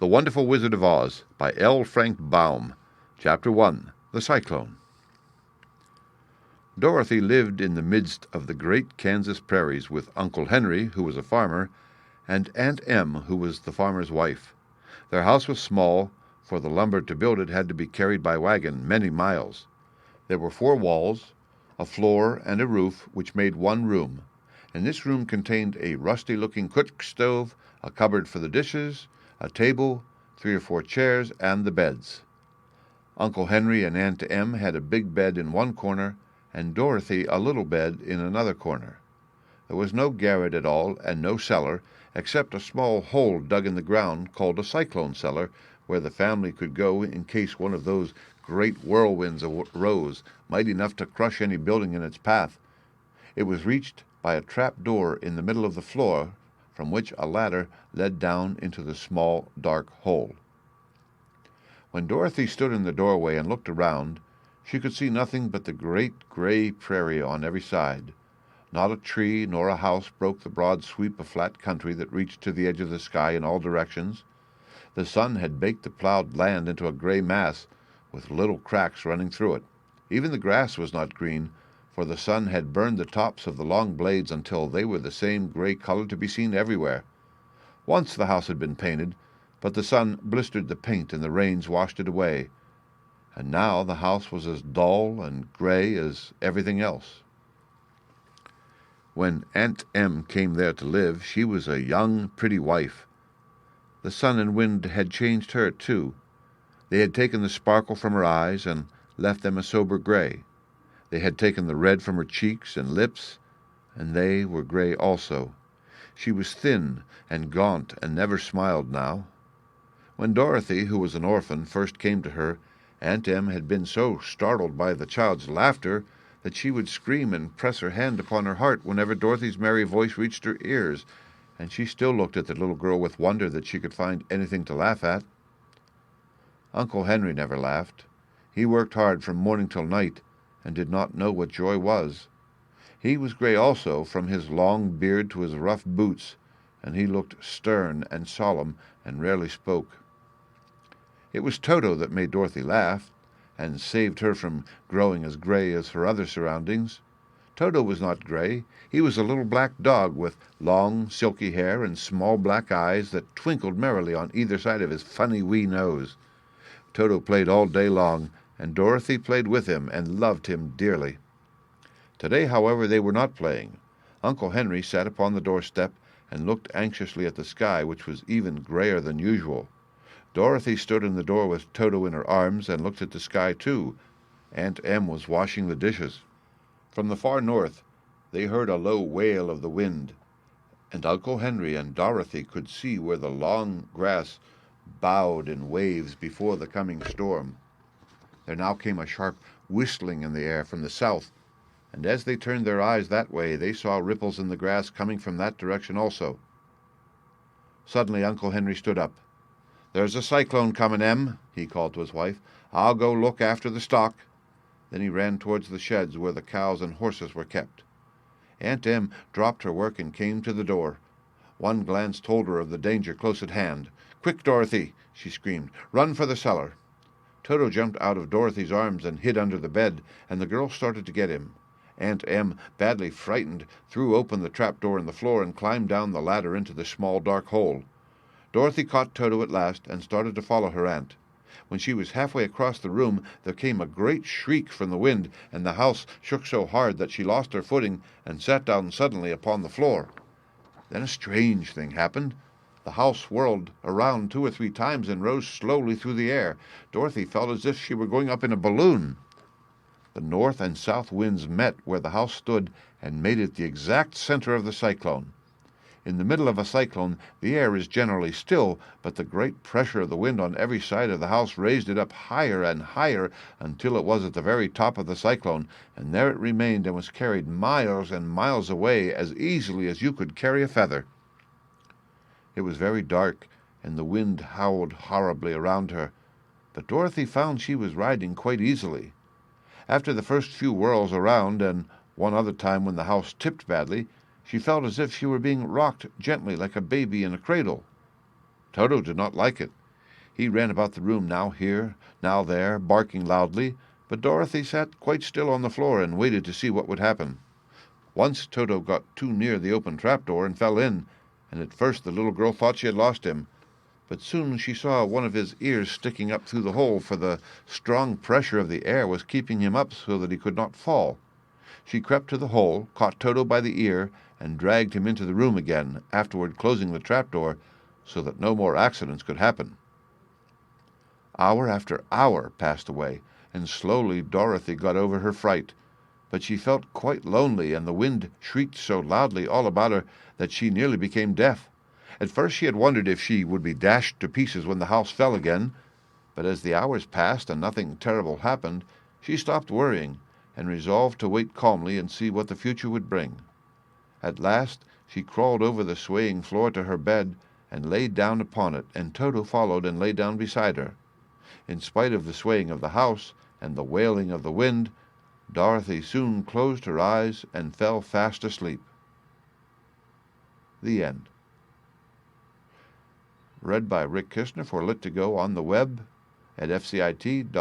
The Wonderful Wizard of Oz by L. Frank Baum. Chapter 1. The Cyclone. Dorothy lived in the midst of the great Kansas prairies with Uncle Henry, who was a farmer, and Aunt Em, who was the farmer's wife. Their house was small, for the lumber to build it had to be carried by wagon many miles. There were 4 walls, a floor, and a roof, which made one room, and this room contained a rusty-looking cook stove, a cupboard for the dishes, a table, 3 or 4 chairs, and the beds. Uncle Henry and Aunt Em had a big bed in one corner, and Dorothy a little bed in another corner. There was no garret at all, and no cellar, except a small hole dug in the ground called a cyclone cellar, where the family could go in case one of those great whirlwinds arose, mighty enough to crush any building in its path. It was reached by a trap door in the middle of the floor, from which a ladder led down into the small, dark hole. When Dorothy stood in the doorway and looked around, she could see nothing but the great gray prairie on every side. Not a tree nor a house broke the broad sweep of flat country that reached to the edge of the sky in all directions. The sun had baked the plowed land into a gray mass, with little cracks running through it. Even the grass was not green, for the sun had burned the tops of the long blades until they were the same gray color to be seen everywhere. Once the house had been painted, but the sun blistered the paint and the rains washed it away, and now the house was as dull and gray as everything else. When Aunt Em came there to live, she was a young, pretty wife. The sun and wind had changed her, too. They had taken the sparkle from her eyes and left them a sober gray. They had taken the red from her cheeks and lips, and they were gray also. She was thin and gaunt and never smiled now. When Dorothy, who was an orphan, first came to her, Aunt Em had been so startled by the child's laughter that she would scream and press her hand upon her heart whenever Dorothy's merry voice reached her ears, and she still looked at the little girl with wonder that she could find anything to laugh at. Uncle Henry never laughed. He worked hard from morning till night, and did not know what joy was. He was gray also, from his long beard to his rough boots, and he looked stern and solemn and rarely spoke. It was Toto that made Dorothy laugh, and saved her from growing as gray as her other surroundings. Toto was not gray. He was a little black dog with long, silky hair and small black eyes that twinkled merrily on either side of his funny wee nose. Toto played all day long, and Dorothy played with him and loved him dearly. Today, however, they were not playing. Uncle Henry sat upon the doorstep and looked anxiously at the sky, which was even grayer than usual. Dorothy stood in the door with Toto in her arms and looked at the sky, too. Aunt Em was washing the dishes. From the far north, they heard a low wail of the wind, and Uncle Henry and Dorothy could see where the long grass bowed in waves before the coming storm. There now came a sharp whistling in the air from the south, and as they turned their eyes that way, they saw ripples in the grass coming from that direction also. Suddenly Uncle Henry stood up. "There's a cyclone comin', Em," he called to his wife. "I'll go look after the stock." Then he ran towards the sheds where the cows and horses were kept. Aunt Em dropped her work and came to the door. One glance told her of the danger close at hand. "Quick, Dorothy!" she screamed. "Run for the cellar!" Toto jumped out of Dorothy's arms and hid under the bed, and the girl started to get him. Aunt Em, badly frightened, threw open the trap door in the floor and climbed down the ladder into the small dark hole. Dorothy caught Toto at last and started to follow her aunt. When she was halfway across the room, there came a great shriek from the wind, and the house shook so hard that she lost her footing and sat down suddenly upon the floor. Then a strange thing happened. The house whirled around 2 or 3 times and rose slowly through the air. Dorothy felt as if she were going up in a balloon. The north and south winds met where the house stood and made it the exact center of the cyclone. In the middle of a cyclone, the air is generally still, but the great pressure of the wind on every side of the house raised it up higher and higher until it was at the very top of the cyclone, and there it remained and was carried miles and miles away as easily as you could carry a feather. It was very dark, and the wind howled horribly around her, but Dorothy found she was riding quite easily. After the first few whirls around, and one other time when the house tipped badly, she felt as if she were being rocked gently like a baby in a cradle. Toto did not like it. He ran about the room, now here, now there, barking loudly, but Dorothy sat quite still on the floor and waited to see what would happen. Once Toto got too near the open trapdoor and fell in, and at first the little girl thought she had lost him. But soon she saw one of his ears sticking up through the hole, for the strong pressure of the air was keeping him up so that he could not fall. She crept to the hole, caught Toto by the ear, and dragged him into the room again, afterward closing the trapdoor so that no more accidents could happen. Hour after hour passed away, and slowly Dorothy got over her fright. But she felt quite lonely, and the wind shrieked so loudly all about her that she nearly became deaf. At first she had wondered if she would be dashed to pieces when the house fell again, but as the hours passed and nothing terrible happened, she stopped worrying and resolved to wait calmly and see what the future would bring. At last she crawled over the swaying floor to her bed and laid down upon it, and Toto followed and lay down beside her. In spite of the swaying of the house and the wailing of the wind, Dorothy soon closed her eyes and fell fast asleep. The end. Read by Rick Kistner for Lit2Go on the web at fcit.usf.edu.